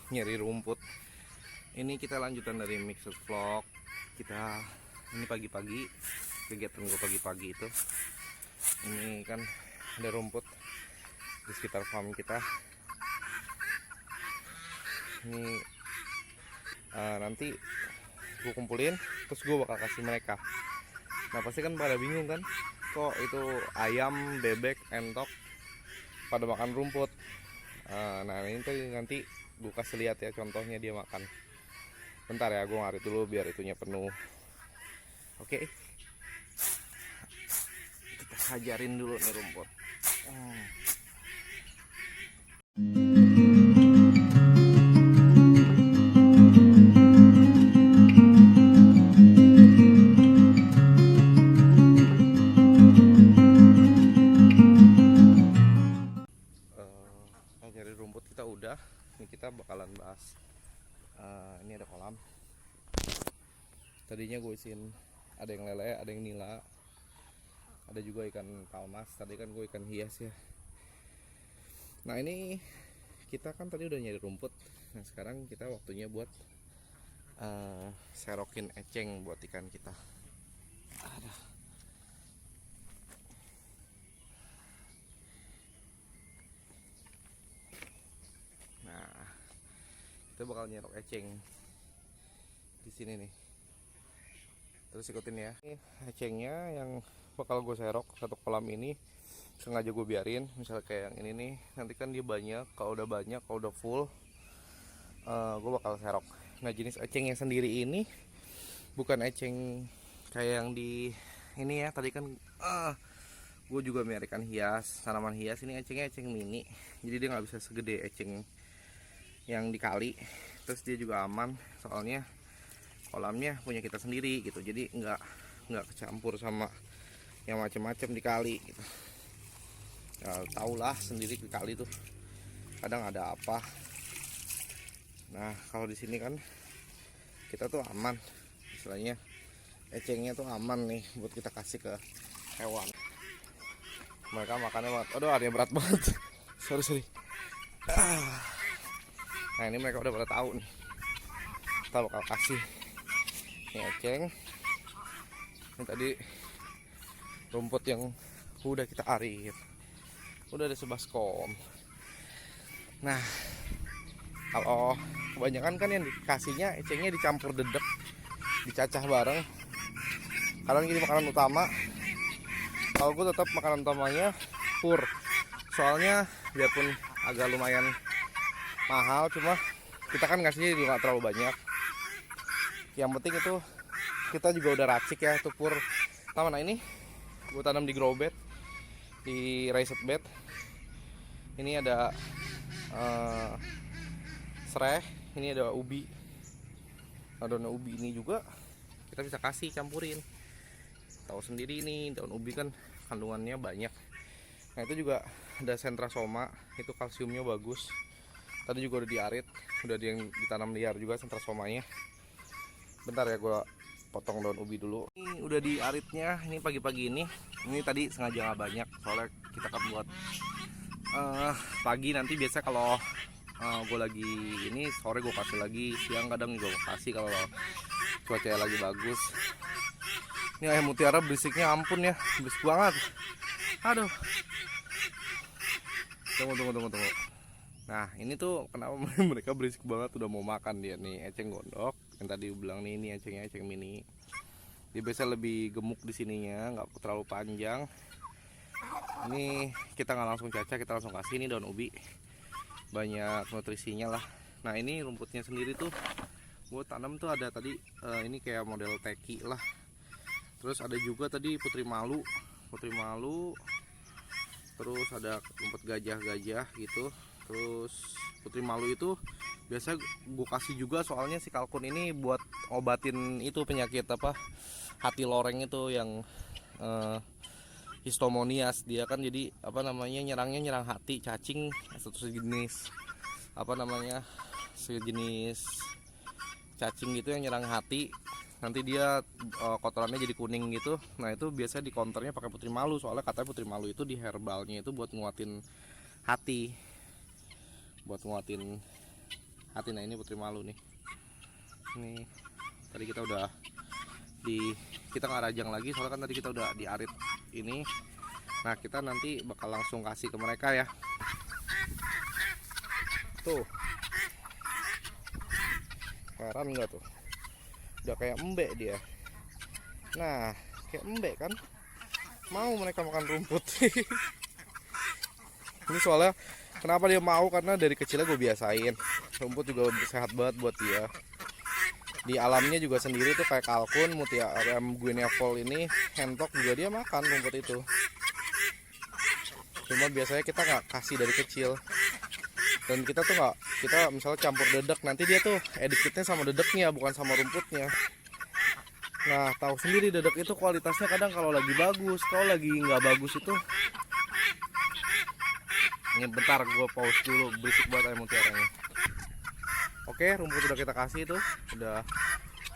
nyari rumput. Ini kita lanjutan dari mixed vlog kita. Ini pagi-pagi, kegiatan gue pagi-pagi itu. Ini kan ada rumput di sekitar farm kita. Ini nanti gue kumpulin, terus gue bakal kasih mereka. Nah pasti kan pada bingung kan, kok itu ayam, bebek, entok pada makan rumput. Nah ini tuh nanti gue kasih lihat ya contohnya dia makan. Bentar ya, gue ngarit dulu biar itunya penuh. Oke, kita hajarin dulu nih rumput. Nyari rumput kita udah. Ini kita bakalan bahas. Ini ada kolam. Tadinya gue isiin, ada yang lele, ada yang nila, ada juga ikan palmas. Tadi kan gue ikan hias ya. Nah ini kita kan tadi udah nyari rumput. Nah sekarang kita waktunya buat serokin eceng buat ikan kita. Nah kita bakal nyerok eceng di sini nih. Terus ikutin ya. Ini ecengnya yang bakal gue serok satu kolam ini. Sengaja gue biarin, misalnya kayak yang ini nih. Nanti kan dia banyak, kalau udah banyak, kalau udah full, gue bakal serok. Nah jenis ecengnya sendiri ini bukan eceng kayak yang di ini ya. Tadi kan gue juga melihara ikan hias, tanaman hias. Ini ecengnya eceng mini, jadi dia nggak bisa segede eceng yang di kali. Terus dia juga aman, soalnya kolamnya punya kita sendiri gitu, jadi nggak kecampur sama yang macem-macem di kali gitu. Ya, tahulah sendiri di kali tuh kadang ada apa. Nah kalau di sini kan kita tuh aman, istilahnya ecengnya tuh aman nih buat kita kasih ke hewan. Mereka makannya banget. Aduh ada yang berat banget. sorry. Nah ini mereka udah pada tahu nih, kita bakal kasih ini eceng. Ini tadi rumput yang udah kita arit, udah ada sebaskom. Nah kalau kebanyakan kan yang dikasihnya ecengnya dicampur dedek, dicacah bareng. Kalian gini makanan utama. Kalau gue tetap makanan utamanya pur, soalnya biarpun agak lumayan mahal, cuma kita kan ngasihnya juga gak terlalu banyak. Yang penting itu kita juga udah racik ya itu pur. Nah ini gue tanam di grow bed, di raised bed. Ini ada serai, ini ada ubi. Nah, daun ubi ini juga kita bisa kasih campurin. Tahu sendiri ini daun ubi kan kandungannya banyak. Nah itu juga ada sentrasoma, itu kalsiumnya bagus. Tadi juga udah diarit, udah ditanam liar juga sentrasomanya. Bentar ya, gue potong daun ubi dulu. Ini udah diaritnya, ini pagi-pagi ini. Ini tadi sengaja nggak banyak, soalnya kita kan buat pagi. Nanti biasa kalau gue lagi ini sore gue kasih lagi, siang kadang juga gue kasih kalau cuaca lagi bagus. Ini ayam mutiara berisiknya ampun ya, berisik banget. Aduh. Tunggu. Nah ini tuh kenapa mereka berisik banget, udah mau makan dia nih. Eceng gondok yang tadi bilang nih, ini ecengnya eceng mini. Dia biasa lebih gemuk di sininya, nggak terlalu panjang. Ini kita nggak langsung cacah, kita langsung kasih. Ini daun ubi, banyak nutrisinya lah. Nah ini rumputnya sendiri tuh gue tanam tuh ada tadi ini kayak model teki lah. Terus ada juga tadi putri malu. Terus ada rumput gajah gitu. Terus putri malu itu biasa gue kasih juga, soalnya si kalkun ini buat obatin itu penyakit apa hati loreng itu yang histomonias. Dia kan jadi apa namanya nyerang hati, cacing atau sejenis apa namanya sejenis cacing gitu yang nyerang hati. Nanti dia kotorannya jadi kuning gitu. Nah itu biasa di counternya pakai putri malu, soalnya katanya putri malu itu di herbalnya itu buat nguatin hati, Atina ini putri malu nih. Ini tadi kita udah kita nggak rajang lagi soalnya kan tadi kita udah diarit ini. Nah kita nanti bakal langsung kasih ke mereka ya. Tuh, heran nggak tuh? Udah kayak embek dia. Nah kayak embek kan, mau mereka makan rumput. Ini soalnya kenapa dia mau, karena dari kecilnya gue biasain rumput juga sehat banget buat dia. Di alamnya juga sendiri tuh kayak kalkun, mutiara, guineavol ini, hentok juga dia makan rumput itu. Cuma biasanya kita nggak kasih dari kecil. Dan kita tuh nggak, kita misalnya campur dedek, nanti dia tuh addictednya sama dedeknya bukan sama rumputnya. Nah tahu sendiri dedek itu kualitasnya kadang kalau lagi bagus, kalau lagi nggak bagus itu. Ini bentar gue pause dulu, berisik banget ayam mutiaranya. Oke, rumput udah kita kasih tuh, udah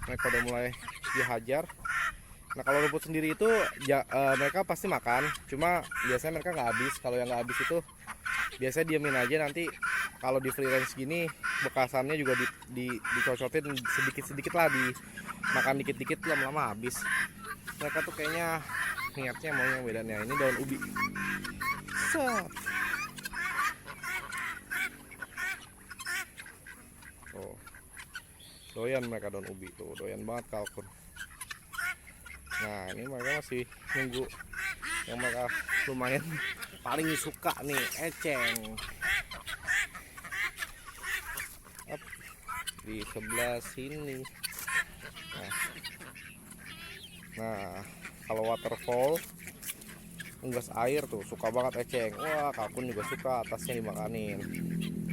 mereka udah mulai dihajar. Nah kalau rumput sendiri itu mereka pasti makan, cuma biasanya mereka nggak habis. Kalau yang nggak habis itu biasanya diamin aja, nanti kalau di free range gini bekasannya juga dicocotin sedikit-sedikit lah, dimakan dikit-dikit, lama-lama habis. Mereka tuh kayaknya niatnya maunya bedanya. Ini daun ubi. Set. Oh, doyan mereka daun ubi tuh, doyan banget kalkun. Nah ini mereka masih nunggu yang mereka lumayan paling suka nih, eceng. Up, di sebelah sini. Nah kalau waterfall unggas air tuh suka banget eceng. Wah kalkun juga suka, atasnya dimakanin.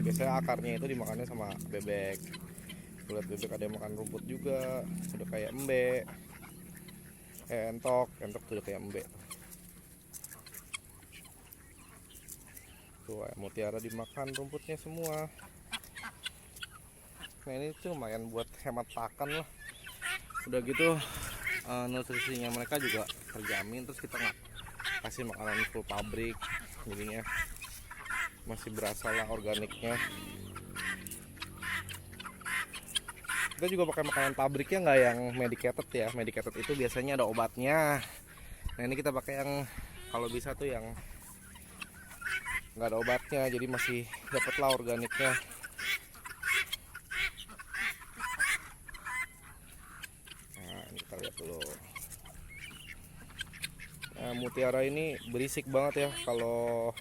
Biasanya akarnya itu dimakannya sama bebek. Lihat bebek ada yang makan rumput juga, udah kayak embek. Entok tuh udah kayak embek. Tuh ayam mutiara dimakan rumputnya semua. Nah ini tuh lumayan buat hemat pakan lah. Udah gitu nutrisinya mereka juga terjamin. Terus kita nggak kasih makanan full pabrik, jadinya masih berasa lah organiknya. Kita juga pakai makanan pabriknya, nggak yang medicated ya. Medicated itu biasanya ada obatnya. Nah ini kita pakai yang kalau bisa tuh yang nggak ada obatnya, jadi masih dapat lah organiknya. Nah ini kita lihat dulu. Nah, mutiara ini berisik banget ya. Kalau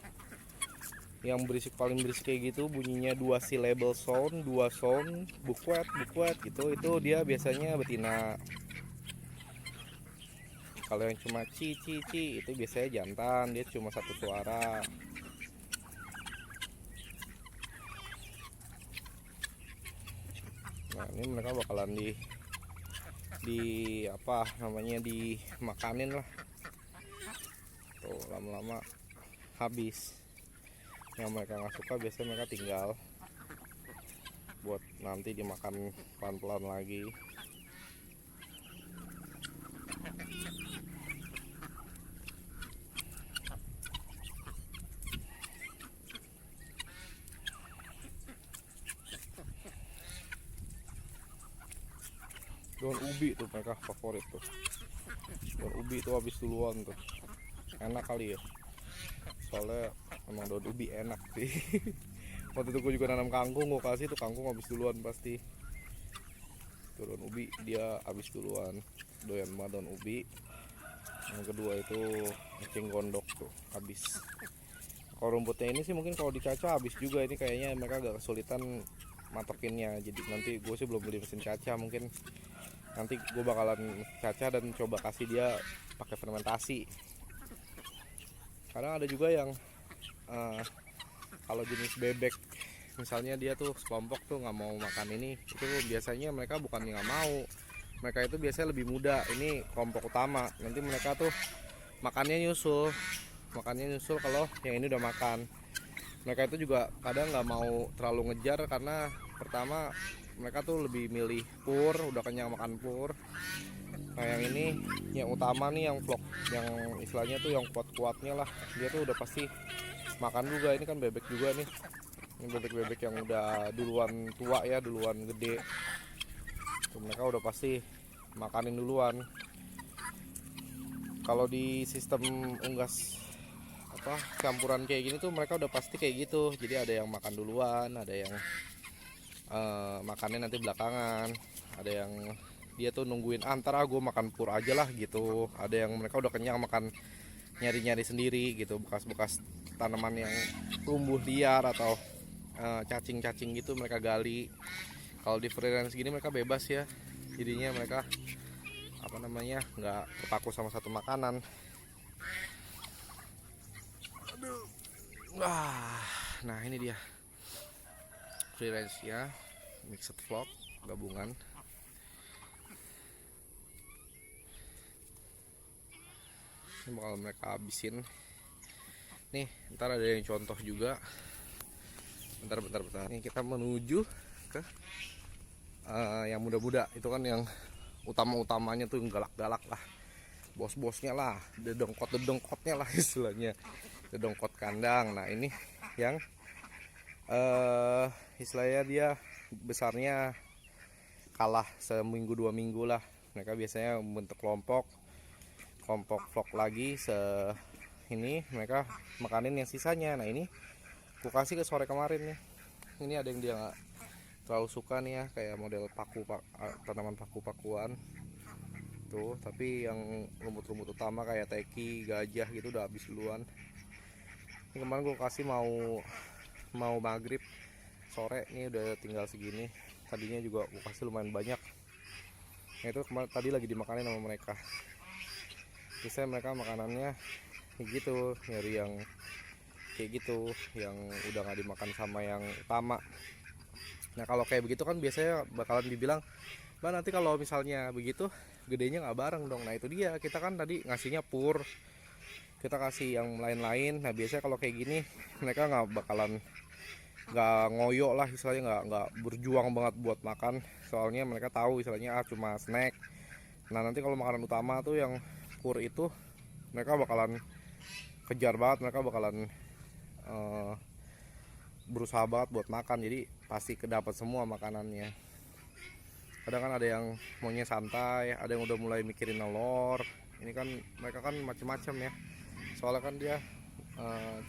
yang berisik paling berisik kayak gitu bunyinya 2 syllable sound, 2 sound, bukwet gitu, itu dia biasanya betina. Kalau yang cuma ci itu biasanya jantan, dia cuma satu suara. Nah ini mereka bakalan di apa namanya, dimakanin lah. Tuh lama-lama habis. Yang mereka nggak suka biasanya mereka tinggal buat nanti dimakan pelan-pelan lagi. Daun ubi tuh mereka favorit tuh. Daun ubi tuh habis duluan tuh. Enak kali ya, soalnya emang daun ubi enak sih. Waktu itu gue juga nanam kangkung, gue kasih tuh kangkung habis duluan pasti. Tuh, daun ubi dia habis duluan, doyan banget daun ubi. Yang kedua itu eceng gondok tuh habis. Kalau rumputnya ini sih mungkin kalau dicaca habis juga. Ini kayaknya mereka agak kesulitan matokinnya, jadi nanti gue sih belum beli mesin caca. Mungkin nanti gue bakalan caca dan coba kasih dia pakai fermentasi. Kadang ada juga yang kalau jenis bebek misalnya dia tuh sekelompok tuh nggak mau makan ini, itu biasanya mereka bukan nggak mau, mereka itu biasanya lebih muda. Ini kelompok utama, nanti mereka tuh makannya nyusul kalau yang ini udah makan. Mereka itu juga kadang nggak mau terlalu ngejar, karena pertama mereka tuh lebih milih pur, udah kenyang makan pur. Nah yang ini yang utama nih, yang vlog, yang istilahnya tuh yang kuat-kuatnya lah, dia tuh udah pasti makan juga. Ini kan bebek juga nih, Ini bebek-bebek yang udah duluan tua ya, duluan gede. Tuh, mereka udah pasti makanin duluan. Kalau di sistem unggas apa campuran kayak gini tuh mereka udah pasti kayak gitu. Jadi ada yang makan duluan, ada yang makannya nanti belakangan, ada yang dia tuh nungguin antara gue makan pur aja lah gitu. Ada yang mereka udah kenyang makan nyari-nyari sendiri gitu, bekas-bekas tanaman yang tumbuh liar atau cacing-cacing gitu mereka gali. Kalau di freelance gini mereka bebas ya, jadinya mereka apa namanya nggak terpaku sama satu makanan. Aduh. Wah, nah ini dia freelance ya, mixed flock gabungan. Ini bakal mereka habisin nih, ntar ada yang contoh juga. Bentar. Ini kita menuju ke yang muda-muda. Itu kan yang utama-utamanya tuh yang galak-galak lah, bos-bosnya lah, dedengkot-dedengkotnya lah istilahnya, dedengkot kandang. Nah ini yang istilahnya dia besarnya kalah seminggu 2 minggu lah. Mereka biasanya membentuk kelompok vlog lagi. Ini mereka makanin yang sisanya. Nah ini aku kasih ke sore kemarin nih. Ini ada yang dia nggak terlalu suka nih ya, kayak model tanaman paku-pakuan tuh. Tapi yang rumput-rumput utama kayak teki, gajah gitu udah habis duluan. Ini kemarin gue kasih mau maghrib sore, ini udah tinggal segini. Tadinya juga gue kasih lumayan banyak. Nah itu kemarin tadi lagi dimakanin sama mereka. Biasanya mereka makanannya kayak gitu, nyari yang kayak gitu, yang udah nggak dimakan sama yang utama. Nah kalau kayak begitu kan biasanya bakalan dibilang, bah nanti kalau misalnya begitu gedenya nggak bareng dong. Nah itu dia, kita kan tadi ngasihnya pur, kita kasih yang lain-lain. Nah biasanya kalau kayak gini mereka nggak ngoyo lah istilahnya, nggak berjuang banget buat makan, soalnya mereka tahu istilahnya cuma snack. Nah nanti kalau makanan utama tuh yang pur itu mereka bakalan kejar banget, mereka bakalan berusaha banget buat makan, jadi pasti kedapat semua makanannya. Kadang kan ada yang maunya santai, ada yang udah mulai mikirin nelor. Ini kan mereka kan macem-macem ya, soalnya kan dia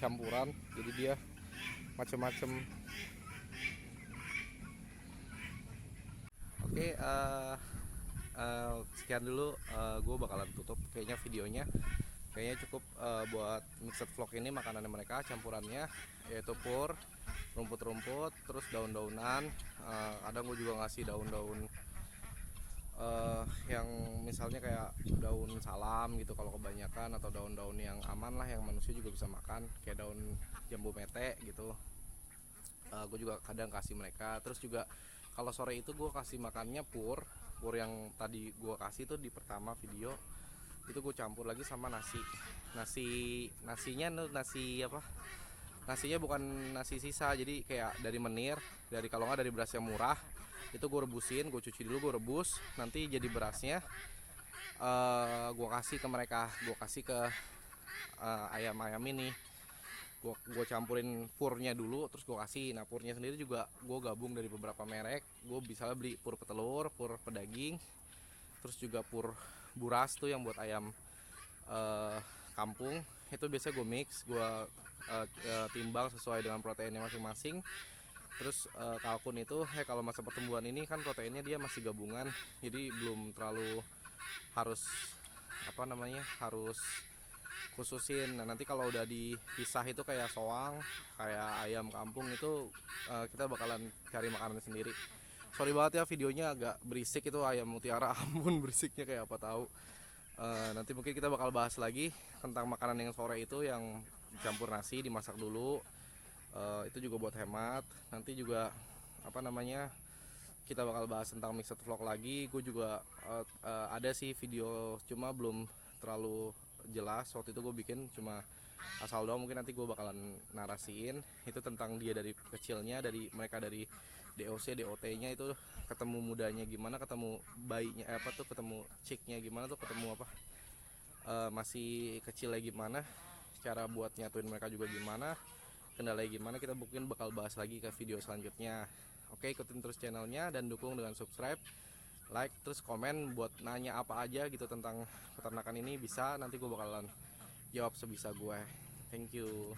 campuran, jadi dia macem-macem. Oke, sekian dulu. Gue bakalan tutup kayaknya videonya. Kayaknya cukup buat mixed vlog ini. Makanannya mereka campurannya yaitu pur, rumput-rumput, terus daun-daunan. Kadang gue juga ngasih daun-daun yang misalnya kayak daun salam gitu kalau kebanyakan, atau daun-daun yang aman lah yang manusia juga bisa makan, kayak daun jambu mete gitu. Gue juga kadang kasih mereka. Terus juga kalau sore itu gue kasih makannya pur yang tadi gue kasih tuh di pertama video itu, gue campur lagi sama nasinya bukan nasi sisa, jadi kayak dari menir, dari kalau nggak dari beras yang murah itu gue rebusin, gue cuci dulu, gue rebus, nanti jadi berasnya gue kasih ke mereka, gue kasih ke ayam-ayam ini. Gue campurin purnya dulu, terus gue kasih. Nah purnya sendiri juga gue gabung dari beberapa merek. Gue bisa beli pur petelur, pur pedaging, terus juga pur buras tuh yang buat ayam kampung. Itu biasanya gue mix, gue timbang sesuai dengan proteinnya masing-masing. Terus kalkun itu kalau masa pertumbuhan ini kan proteinnya dia masih gabungan, jadi belum terlalu harus harus khususin. Nah nanti kalau udah dipisah itu kayak soang, kayak ayam kampung itu kita bakalan cari makanan sendiri. Sorry banget ya videonya agak berisik, itu ayam mutiara, ampun berisiknya kayak apa tahu. Nanti mungkin kita bakal bahas lagi tentang makanan yang sore itu, yang campur nasi dimasak dulu. Itu juga buat hemat. Nanti juga kita bakal bahas tentang mixed vlog lagi. Gue juga ada sih video, cuma belum terlalu jelas. Waktu itu gue bikin cuma asal doang, mungkin nanti gue bakalan narasiin itu tentang dia dari kecilnya, dari mereka dari DOC DOT-nya itu ketemu mudanya gimana, ketemu bayinya ketemu chicknya gimana tuh, ketemu masih kecilnya gimana, cara buat nyatuin mereka juga gimana. kendalanya gimana kita mungkin bakal bahas lagi ke video selanjutnya. Oke, ikutin terus channelnya dan dukung dengan subscribe, like, terus komen buat nanya apa aja gitu tentang peternakan ini bisa, nanti gue bakalan jawab sebisa gue. Thank you.